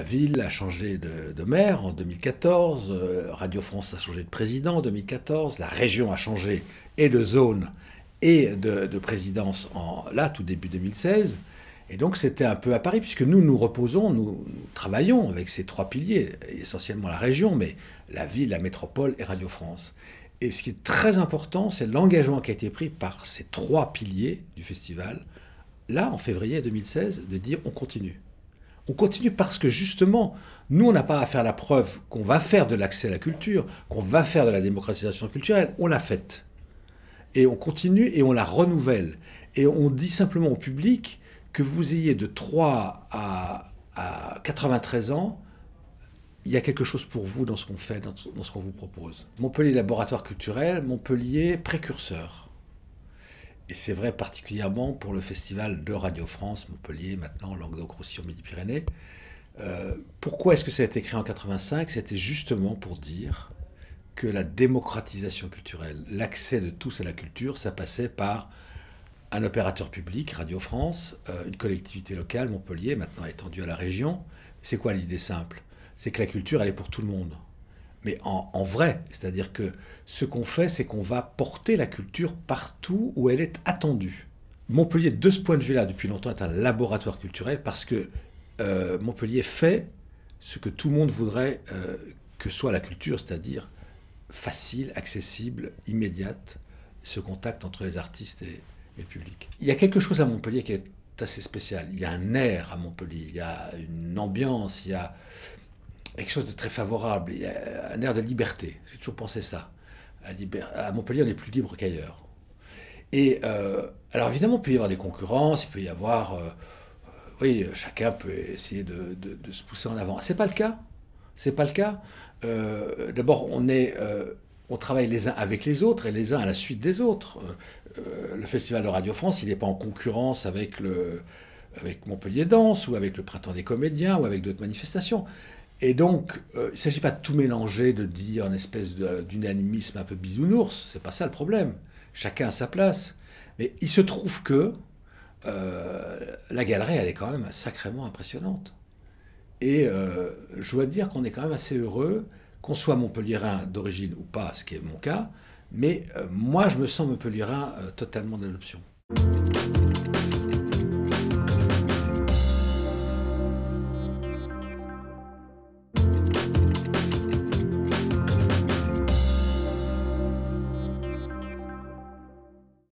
ville a changé de maire en 2014, Radio France a changé de président en 2014, la région a changé et de zone et de présidence là, tout début 2016. Et donc c'était un peu à Paris, puisque nous reposons, nous travaillons avec ces trois piliers, essentiellement la région, mais la ville, la métropole et Radio France. Et ce qui est très important, c'est l'engagement qui a été pris par ces trois piliers du festival, là, en février 2016, de dire on continue. On continue parce que justement, nous, on n'a pas à faire la preuve qu'on va faire de l'accès à la culture, qu'on va faire de la démocratisation culturelle, on l'a faite. Et on continue et on la renouvelle. Et on dit simplement au public que vous ayez de 3 à 93 ans, il y a quelque chose pour vous dans ce qu'on fait, dans ce qu'on vous propose. Montpellier laboratoire culturel, Montpellier précurseur. Et c'est vrai particulièrement pour le festival de Radio France, Montpellier, maintenant Languedoc-Roussillon, Midi-Pyrénées. Pourquoi est-ce que ça a été créé en 85? C'était justement pour dire que la démocratisation culturelle, l'accès de tous à la culture, ça passait par un opérateur public, Radio France, une collectivité locale, Montpellier, maintenant étendue à la région. C'est quoi l'idée simple? C'est que la culture, elle est pour tout le monde. Mais en vrai, c'est-à-dire que ce qu'on fait, c'est qu'on va porter la culture partout où elle est attendue. Montpellier, de ce point de vue-là, depuis longtemps, est un laboratoire culturel parce que Montpellier fait ce que tout le monde voudrait que soit la culture, c'est-à-dire facile, accessible, immédiate, ce contact entre les artistes et le public. Il y a quelque chose à Montpellier qui est assez spécial. Il y a un air à Montpellier, il y a une ambiance, il y a quelque chose de très favorable, il y a un air de liberté. J'ai toujours pensé ça. À Montpellier, on est plus libre qu'ailleurs. Et alors évidemment, il peut y avoir des concurrences, il peut y avoir... oui, chacun peut essayer de se pousser en avant. C'est pas le cas. C'est pas le cas. D'abord, on travaille les uns avec les autres et les uns à la suite des autres. Le Festival de Radio France, il n'est pas en concurrence avec Montpellier Danse ou avec le Printemps des comédiens ou avec d'autres manifestations. Et donc, il ne s'agit pas de tout mélanger, de dire une espèce d'unanimisme un peu bisounours. C'est pas ça le problème. Chacun a sa place. Mais il se trouve que la galerie, elle est quand même sacrément impressionnante. Et je dois dire qu'on est quand même assez heureux, qu'on soit montpelliérain d'origine ou pas, ce qui est mon cas, mais moi je me sens montpelliérain totalement d'adoption.